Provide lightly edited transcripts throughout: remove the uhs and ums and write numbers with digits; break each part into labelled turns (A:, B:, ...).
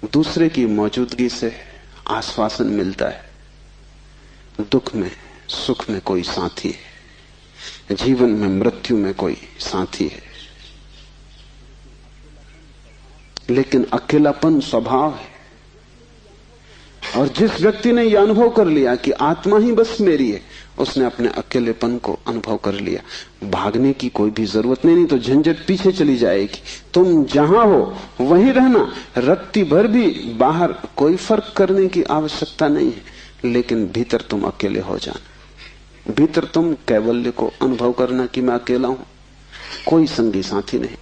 A: दूसरे की मौजूदगी से आश्वासन मिलता है। दुख में सुख में कोई साथी है, जीवन में मृत्यु में कोई साथी है। लेकिन अकेलापन स्वभाव है। और जिस व्यक्ति ने यह अनुभव कर लिया कि आत्मा ही बस मेरी है, उसने अपने अकेलेपन को अनुभव कर लिया। भागने की कोई भी जरूरत नहीं तो झंझट पीछे चली जाएगी। तुम जहां हो वहीं रहना, रत्ती भर भी बाहर कोई फर्क करने की आवश्यकता नहीं है। लेकिन भीतर तुम अकेले हो जाना, भीतर तुम कैवल्य को अनुभव करना कि मैं अकेला हूं, कोई संगी साथी नहीं।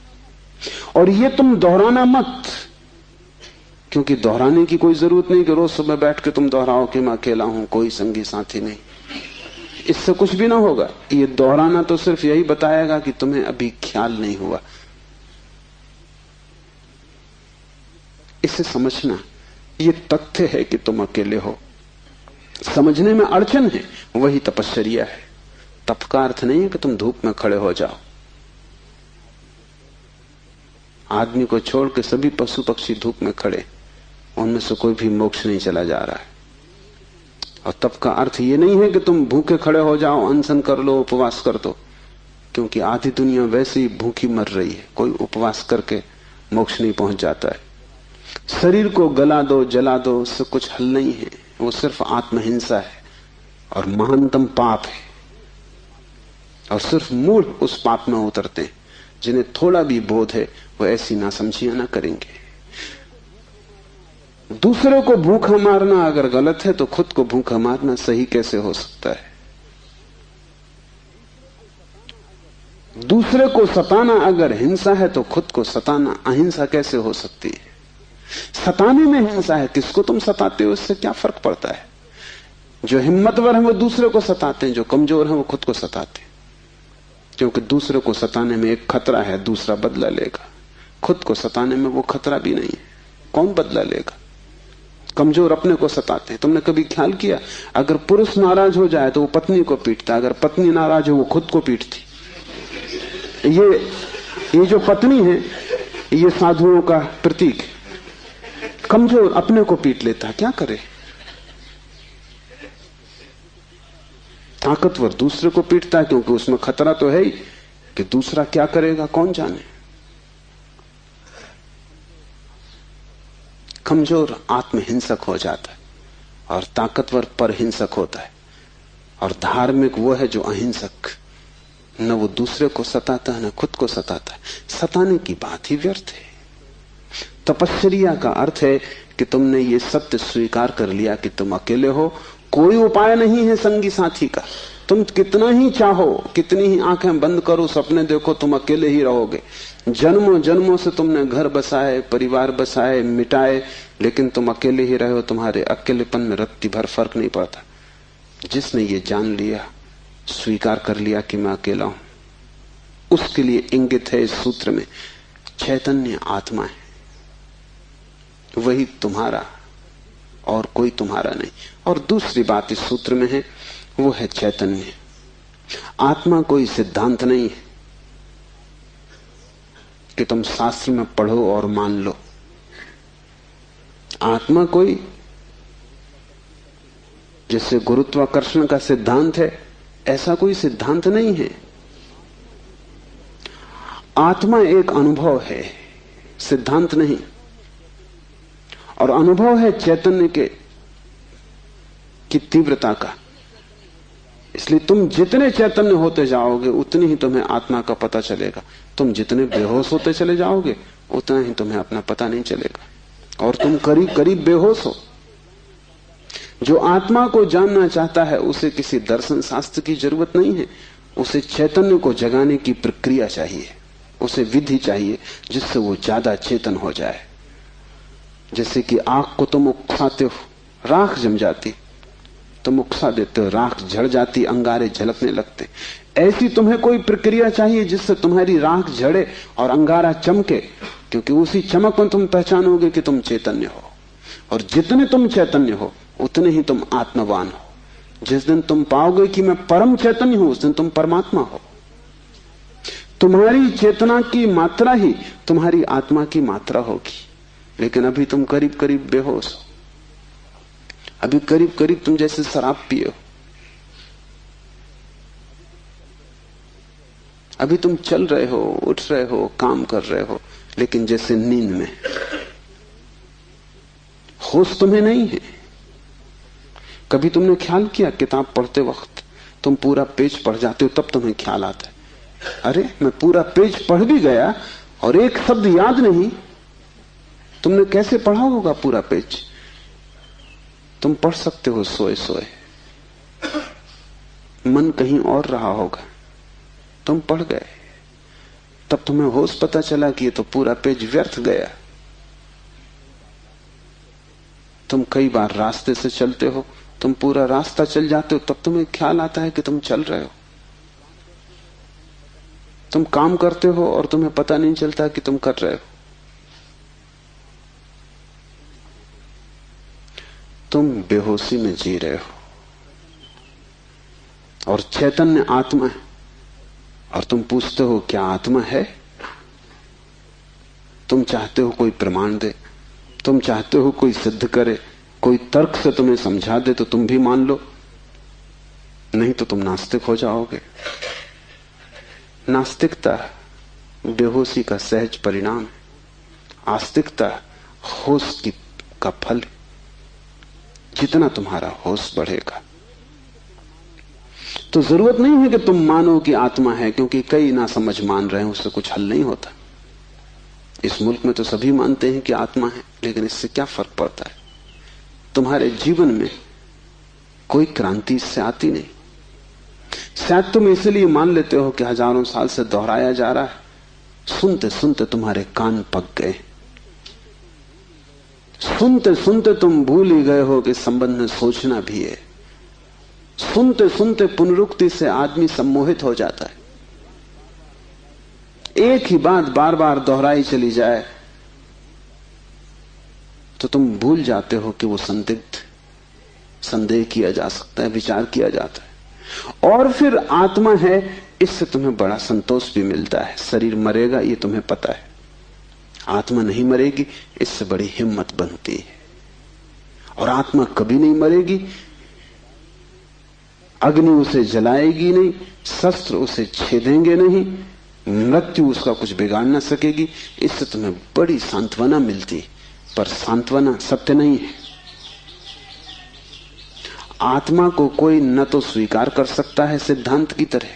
A: और ये तुम दोहराना मत, क्योंकि दोहराने की कोई जरूरत नहीं कि रोज सुबह बैठ के तुम दोहराओ कि मैं अकेला हूं, कोई संगी साथी नहीं। इससे कुछ भी ना होगा। ये दोहराना तो सिर्फ यही बताएगा कि तुम्हें अभी ख्याल नहीं हुआ। इसे समझना, ये तथ्य है कि तुम अकेले हो। समझने में अड़चन है, वही तपश्चर्या है। तप का अर्थ नहीं है कि तुम धूप में खड़े हो जाओ। आदमी को छोड़ के सभी पशु पक्षी धूप में खड़े, उनमें से कोई भी मोक्ष नहीं चला जा रहा है। और तप का अर्थ ये नहीं है कि तुम भूखे खड़े हो जाओ, अनशन कर लो, उपवास कर दो, क्योंकि आधी दुनिया वैसे ही भूखी मर रही है। कोई उपवास करके मोक्ष नहीं पहुंच जाता है। शरीर को गला दो, जला दो, उससे कुछ हल नहीं है। वो सिर्फ आत्महिंसा है और महानतम पाप है। और सिर्फ मूढ़ उस पाप में उतरते हैं। जिन्हें थोड़ा भी बोध है वो ऐसी नासमझियां ना करेंगे। दूसरे को भूखा मारना अगर गलत है तो खुद को भूखा मारना सही कैसे हो सकता है? दूसरे को सताना अगर हिंसा है तो खुद को सताना अहिंसा कैसे हो सकती है? सताने में हिंसा है, किसको तुम सताते हो इससे क्या फर्क पड़ता है? जो हिम्मतवर है वो दूसरे को सताते हैं, जो कमजोर है वो खुद को सताते हैं। क्योंकि दूसरे को सताने में एक खतरा है, दूसरा बदला लेगा। खुद को सताने में वो खतरा भी नहीं है, कौन बदला लेगा? कमजोर अपने को सताते हैं। तुमने कभी ख्याल किया, अगर पुरुष नाराज हो जाए तो वो पत्नी को पीटता, अगर पत्नी नाराज हो वो खुद को पीटती। ये जो पत्नी है ये साधुओं का प्रतीक है। कमजोर अपने को पीट लेता, क्या करे? ताकतवर दूसरे को पीटता है, क्योंकि उसमें खतरा तो है ही कि दूसरा क्या करेगा कौन जाने। कमजोर आत्महिंसक हो जाता है और ताकतवर परहिंसक होता है। और धार्मिक वो है जो अहिंसक, न वो दूसरे को सताता है न खुद को सताता है। सताने की बात ही व्यर्थ है। तपश्चर्या का अर्थ है कि तुमने ये सत्य स्वीकार कर लिया कि तुम अकेले हो, कोई उपाय नहीं है संगी साथी का। तुम कितना ही चाहो, कितनी ही आंखें बंद करो, सपने देखो, तुम अकेले ही रहोगे। जन्मों जन्मों से तुमने घर बसाए, परिवार बसाए, मिटाए, लेकिन तुम अकेले ही रहे हो। तुम्हारे अकेलेपन में रत्ती भर फर्क नहीं पड़ता। जिसने ये जान लिया, स्वीकार कर लिया कि मैं अकेला हूं, उसके लिए इंगित है इस सूत्र में चैतन्य आत्मा है, वही तुम्हारा और कोई तुम्हारा नहीं। और दूसरी बात इस सूत्र में है, वो है चैतन्य। आत्मा कोई सिद्धांत नहीं है कि तुम शास्त्र में पढ़ो और मान लो। आत्मा कोई जैसे गुरुत्वाकर्षण का सिद्धांत है, ऐसा कोई सिद्धांत नहीं है। आत्मा एक अनुभव है, सिद्धांत नहीं। और अनुभव है चैतन्य की तीव्रता का। इसलिए तुम जितने चैतन्य होते जाओगे उतनी ही तुम्हें आत्मा का पता चलेगा। तुम जितने बेहोश होते चले जाओगे उतना ही तुम्हें अपना पता नहीं चलेगा। और तुम करीब करीब बेहोश हो। जो आत्मा को जानना चाहता है उसे किसी दर्शन शास्त्र की जरूरत नहीं है, उसे चैतन्य को जगाने की प्रक्रिया चाहिए, उसे विधि चाहिए जिससे वो ज्यादा चेतन हो जाए। जैसे कि आग को तुम उकसाते हो, राख जम जाती, तुम उकसा देते हो, राख झड़ जाती, अंगारे झलकने लगते। ऐसी तुम्हें कोई प्रक्रिया चाहिए जिससे तुम्हारी राख झड़े और अंगारा चमके, क्योंकि उसी चमक में तुम पहचानोगे कि तुम चैतन्य हो। और जितने तुम चैतन्य हो उतने ही तुम आत्मवान हो। जिस दिन तुम पाओगे कि मैं परम चैतन्य हूं, उस दिन तुम परमात्मा हो। तुम्हारी चेतना की मात्रा ही तुम्हारी आत्मा की मात्रा होगी। लेकिन अभी तुम करीब करीब बेहोश हो, अभी करीब करीब तुम जैसे शराब पिए हो, अभी तुम चल रहे हो, उठ रहे हो, काम कर रहे हो, लेकिन जैसे नींद में। होश तुम्हें नहीं है। कभी तुमने ख्याल किया किताब पढ़ते वक्त तुम पूरा पेज पढ़ जाते हो, तब तुम्हें ख्याल आता है, अरे मैं पूरा पेज पढ़ भी गया और एक शब्द याद नहीं। तुमने कैसे पढ़ा होगा पूरा पेज? तुम पढ़ सकते हो सोए सोए, मन कहीं और रहा होगा, तुम पढ़ गए, तब तुम्हें होश पता चला कि ये तो पूरा पेज व्यर्थ गया। तुम कई बार रास्ते से चलते हो, तुम पूरा रास्ता चल जाते हो, तब तुम्हें ख्याल आता है कि तुम चल रहे हो। तुम काम करते हो और तुम्हें पता नहीं चलता कि तुम कर रहे हो। तुम बेहोशी में जी रहे हो और चैतन्य आत्मा है, और तुम पूछते हो क्या आत्मा है? तुम चाहते हो कोई प्रमाण दे, तुम चाहते हो कोई सिद्ध करे, कोई तर्क से तुम्हें समझा दे तो तुम भी मान लो, नहीं तो तुम नास्तिक हो जाओगे। नास्तिकता बेहोशी का सहज परिणाम है, आस्तिकता होश का फल। जितना तुम्हारा होश बढ़ेगा तो जरूरत नहीं है कि तुम मानो कि आत्मा है, क्योंकि कई ना समझ मान रहे हैं, उससे कुछ हल नहीं होता। इस मुल्क में तो सभी मानते हैं कि आत्मा है, लेकिन इससे क्या फर्क पड़ता है? तुम्हारे जीवन में कोई क्रांति इससे आती नहीं। शायद तुम इसलिए मान लेते हो कि हजारों साल से दोहराया जा रहा है, सुनते सुनते तुम्हारे कान पक गए, सुनते सुनते तुम भूल ही गए हो कि संबंध में सोचना भी है। सुनते सुनते पुनरुक्ति से आदमी सम्मोहित हो जाता है। एक ही बात बार बार दोहराई चली जाए तो तुम भूल जाते हो कि वो संदिग्ध, संदेह किया जा सकता है, विचार किया जाता है। और फिर आत्मा है, इससे तुम्हें बड़ा संतोष भी मिलता है। शरीर मरेगा ये तुम्हें पता है, आत्मा नहीं मरेगी, इससे बड़ी हिम्मत बनती है। और आत्मा कभी नहीं मरेगी, अग्नि उसे जलाएगी नहीं, शस्त्र उसे छेदेंगे नहीं, मृत्यु उसका कुछ बिगाड़ ना सकेगी। इससे तुम्हें बड़ी सांत्वना मिलती, पर सांत्वना सत्य नहीं है। आत्मा को कोई न तो स्वीकार कर सकता है सिद्धांत की तरह,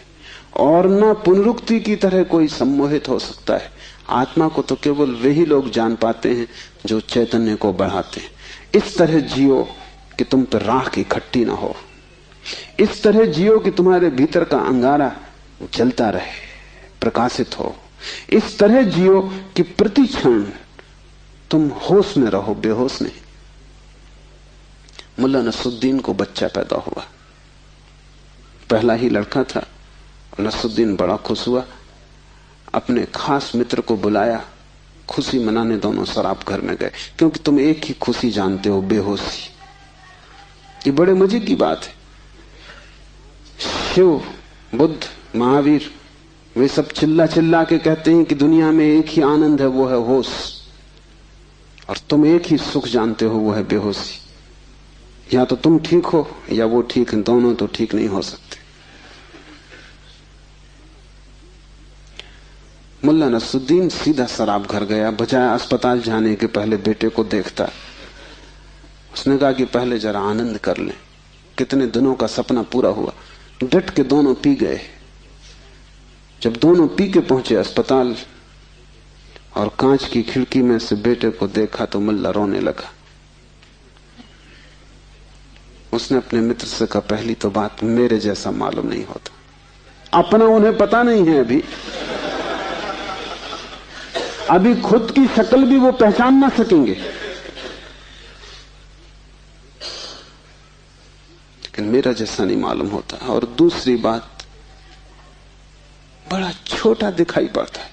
A: और न पुनरुक्ति की तरह कोई सम्मोहित हो सकता है। आत्मा को तो केवल वही लोग जान पाते हैं जो चैतन्य को बढ़ाते हैं। इस तरह जियो कि तुम पर राख इकट्ठी ना हो, इस तरह जियो कि तुम्हारे भीतर का अंगारा जलता रहे, प्रकाशित हो। इस तरह जियो कि प्रति क्षण तुम होश में रहो, बेहोश नहीं। मुल्ला नसरुद्दीन को बच्चा पैदा हुआ, पहला ही लड़का था। नसरुद्दीन बड़ा खुश हुआ, अपने खास मित्र को बुलाया, खुशी मनाने दोनों शराब घर में गए। क्योंकि तुम एक ही खुशी जानते हो, बेहोशी। ये बड़े मजे की बात है। शिव, बुद्ध, महावीर, वे सब चिल्ला चिल्ला के कहते हैं कि दुनिया में एक ही आनंद है, वो है होश। और तुम एक ही सुख जानते हो, वो है बेहोशी। या तो तुम ठीक हो या वो ठीक है, दोनों तो ठीक नहीं हो सकते। मुल्ला नसरुद्दीन सीधा शराब घर गया, बजाय अस्पताल जाने के पहले बेटे को देखता। उसने कहा कि पहले जरा आनंद कर लें। कितने दिनों का सपना पूरा हुआ। डट के दोनों पी गए। जब दोनों पी के पहुंचे अस्पताल और कांच की खिड़की में से बेटे को देखा तो मुल्ला रोने लगा। उसने अपने मित्र से कहा, पहली तो बात मेरे जैसा मालूम नहीं होता। अपना उन्हें पता नहीं है, अभी खुद की शक्ल भी वो पहचान ना सकेंगे। लेकिन मेरा जैसा नहीं मालूम होता। और दूसरी बात, बड़ा छोटा दिखाई पड़ता है।